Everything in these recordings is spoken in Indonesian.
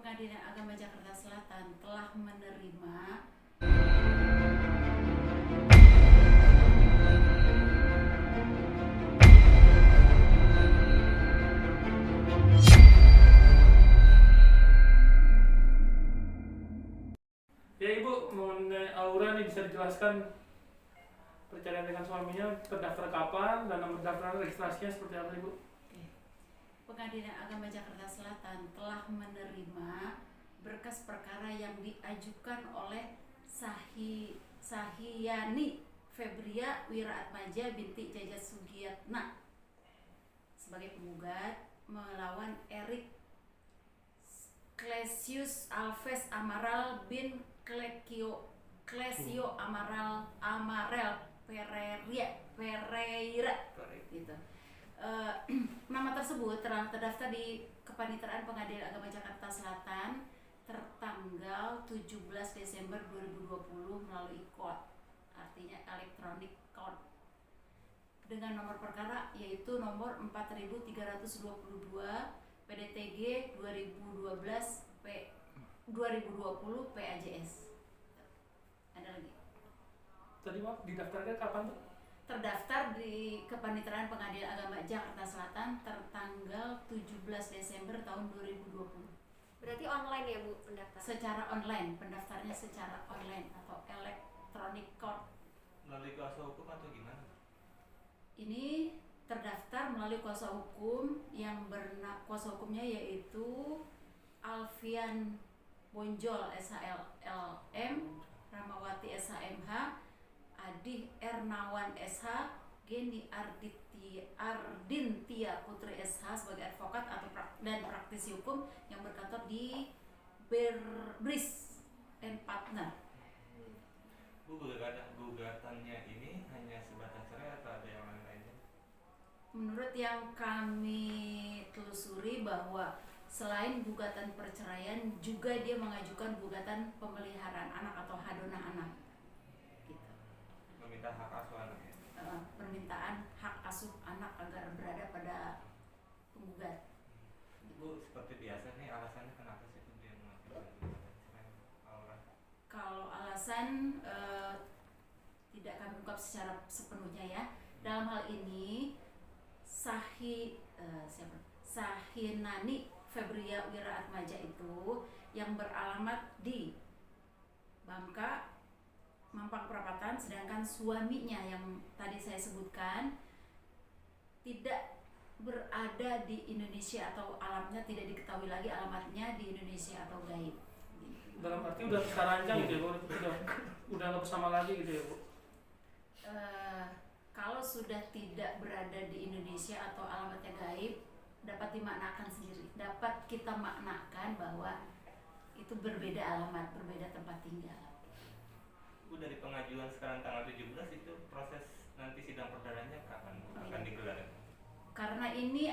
Pengadilan Agama Jakarta Selatan telah menerima Ya Ibu, mengenai Aura nih bisa dijelaskan perceraian dengan suaminya terdaftar kapan dan nomor daftar registrasinya seperti apa Ibu? Pengadilan Agama Jakarta Selatan telah menerima berkas perkara yang diajukan oleh Sahiyani Febria Wiraatmaja binti Jajat Sugiyatna sebagai penggugat melawan Erik Clesius Alves Amaral bin Clesio Amarel Pereira gitu. Nama tersebut telah terdaftar di Kepaniteraan Pengadilan Agama Jakarta Selatan tertanggal 17 Desember 2020 melalui KOD, artinya Electronic Code, dengan nomor perkara yaitu nomor 4322 PDTG 2012 2020 PAJS. Ada lagi? Tadi Maaf, didaftarkan kapan tuh? Terdaftar di Kepaniteraan Pengadilan Agama Jakarta Selatan tertanggal 17 Desember tahun 2020. Berarti online ya Bu pendaftaran? Secara online, pendaftarnya secara online atau electronic code. Melalui kuasa hukum atau gimana? Ini terdaftar melalui kuasa hukum yang kuasa hukumnya yaitu Alfian Bonjol SHLM, Ramawati SHMH, Adih Ernawan SH, Geni Ardintia Putri SH sebagai advokat dan praktisi hukum yang berkantor di Berbris and Partner. Bu, gugatannya ini hanya sebatas cerai atau ada yang lain-lainnya? Menurut yang kami telusuri bahwa selain gugatan perceraian juga dia mengajukan gugatan pemeliharaan anak atau hadonah anak. Gitu. Meminta hak asuh anak ya? Permintaan hak asuh anak agar berada pada penggugat. Bu, seperti biasa nih alasannya kenapa sih dia mengajukan gugatan cerai Aura? Kalau alasan tidak kami ungkap secara sepenuhnya ya. Dalam hal ini Sahinani Febria Wiraatmaja itu yang beralamat di Bangka, Mampang Perapatan, sedangkan suaminya yang tadi saya sebutkan tidak berada di Indonesia atau alamatnya tidak diketahui lagi alamatnya di Indonesia atau gaib. Dalam arti udah terancam gitu ya Bu? Udah nggak bersama lagi gitu ya Bu? Kalau sudah tidak berada di Indonesia atau alamatnya gaib, dapat dimaknakan sendiri. Dapat kita maknakan bahwa itu berbeda alamat, berbeda tempat tinggal. Bu, dari pengajuan sekarang tanggal 17 itu proses nanti sidang perdananya kapan akan digelar? Karena ini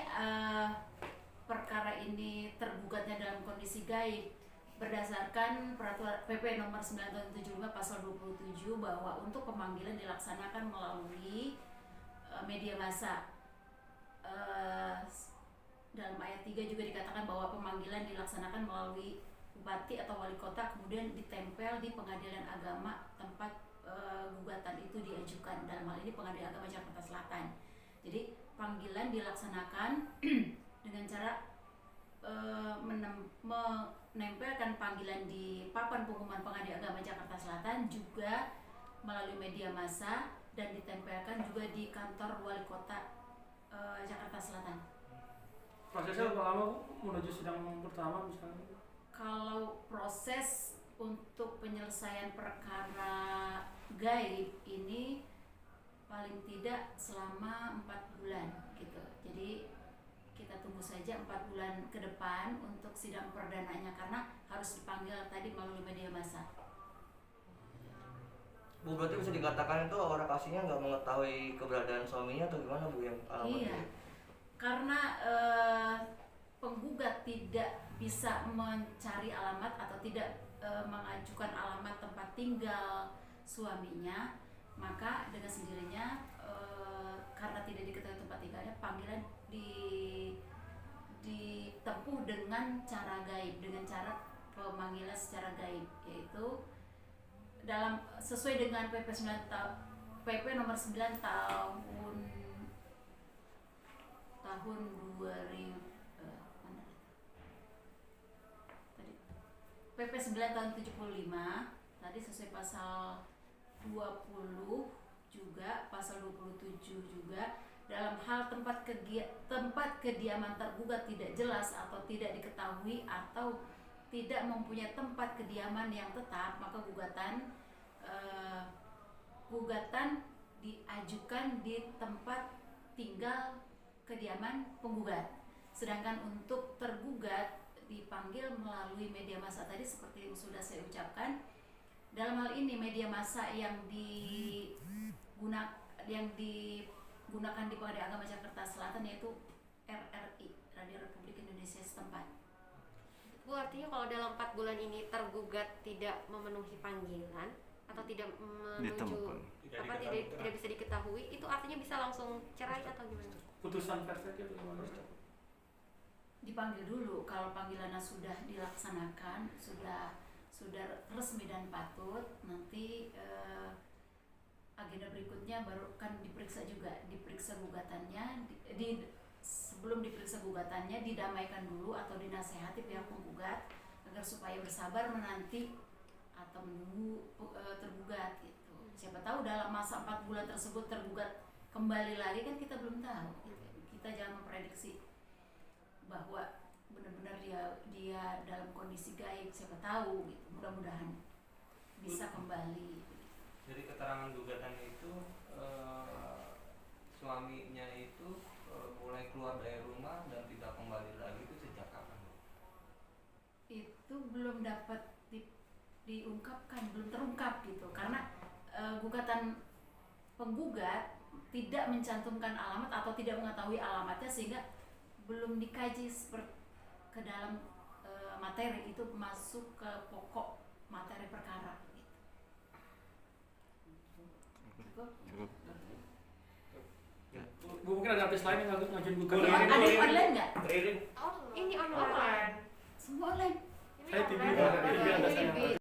perkara ini tergugatnya dalam kondisi gaib berdasarkan peraturan PP nomor 9 tahun 75 pasal 27 bahwa untuk pemanggilan dilaksanakan melalui media massa. Dalam ayat 3 juga dikatakan bahwa pemanggilan dilaksanakan melalui bupati atau wali kota, kemudian ditempel di Pengadilan Agama tempat gugatan itu diajukan. Dalam hal ini Pengadilan Agama Jakarta Selatan. Jadi panggilan dilaksanakan dengan cara menempelkan panggilan di papan pengumuman Pengadilan Agama Jakarta Selatan, juga melalui media massa, dan ditempelkan juga di kantor wali kota Jakarta Selatan. Prosesnya berapa lama Bu menuju sidang pertama misalnya? Kalau proses untuk penyelesaian perkara gaib ini paling tidak selama 4 bulan gitu. Jadi kita tunggu saja 4 bulan ke depan untuk sidang perdananya karena harus dipanggil tadi melalui media massa. Bu, berarti bisa dikatakan itu orang kasihnya nggak mengetahui keberadaan suaminya atau gimana Bu yang alamatnya? Iya, karena penggugat tidak bisa mencari alamat atau tidak mengajukan alamat tempat tinggal suaminya, maka dengan sendirinya karena tidak diketahui tempat tinggalnya, panggilan ditempuh dengan cara gaib, dengan cara pemanggilan secara gaib, yaitu dalam sesuai dengan PP nomor 9 tahun 2000 PP 9 tahun 75 tadi sesuai pasal 20 juga, pasal 27 juga, dalam hal tempat kediaman tergugat tidak jelas atau tidak diketahui atau tidak mempunyai tempat kediaman yang tetap, maka gugatan diajukan di tempat tinggal kediaman penggugat. Sedangkan untuk tergugat dipanggil melalui media massa tadi seperti yang sudah saya ucapkan. Dalam hal ini media massa yang digunakan di Pengadilan Agama Jakarta Selatan yaitu RRI, Radio Republik Indonesia setempat. Bu, artinya kalau dalam 4 bulan ini tergugat tidak memenuhi panggilan atau tidak menuju tidak bisa diketahui, itu artinya bisa langsung cerai atau gimana? Putusan versi itu gimana? Dipanggil dulu, kalau panggilannya sudah dilaksanakan, sudah resmi dan patut, nanti agenda berikutnya baru kan diperiksa gugatannya. Sebelum diperiksa gugatannya didamaikan dulu atau dinasehati pihak penggugat agar supaya bersabar menanti atau menunggu tergugat gitu. Siapa tahu dalam masa 4 bulan tersebut tergugat kembali lagi, kan kita belum tahu gitu. Kita jangan memprediksi bahwa benar-benar dia dalam kondisi gaib, siapa tahu gitu. Mudah-mudahan bisa kembali. Dari keterangan gugatannya itu suaminya itu mulai keluar dari rumah dan tidak kembali lagi itu sejak kapan? Itu belum dapat diungkapkan, belum terungkap gitu, karena gugatan penggugat tidak mencantumkan alamat atau tidak mengetahui alamatnya, sehingga belum dikaji ke dalam materi itu, masuk ke pokok materi perkara gitu. Bu, mungkin ada artis lain yang ngajuin gugatan. Ada yang online nggak? Ini online. Semua online. Saya TV. online.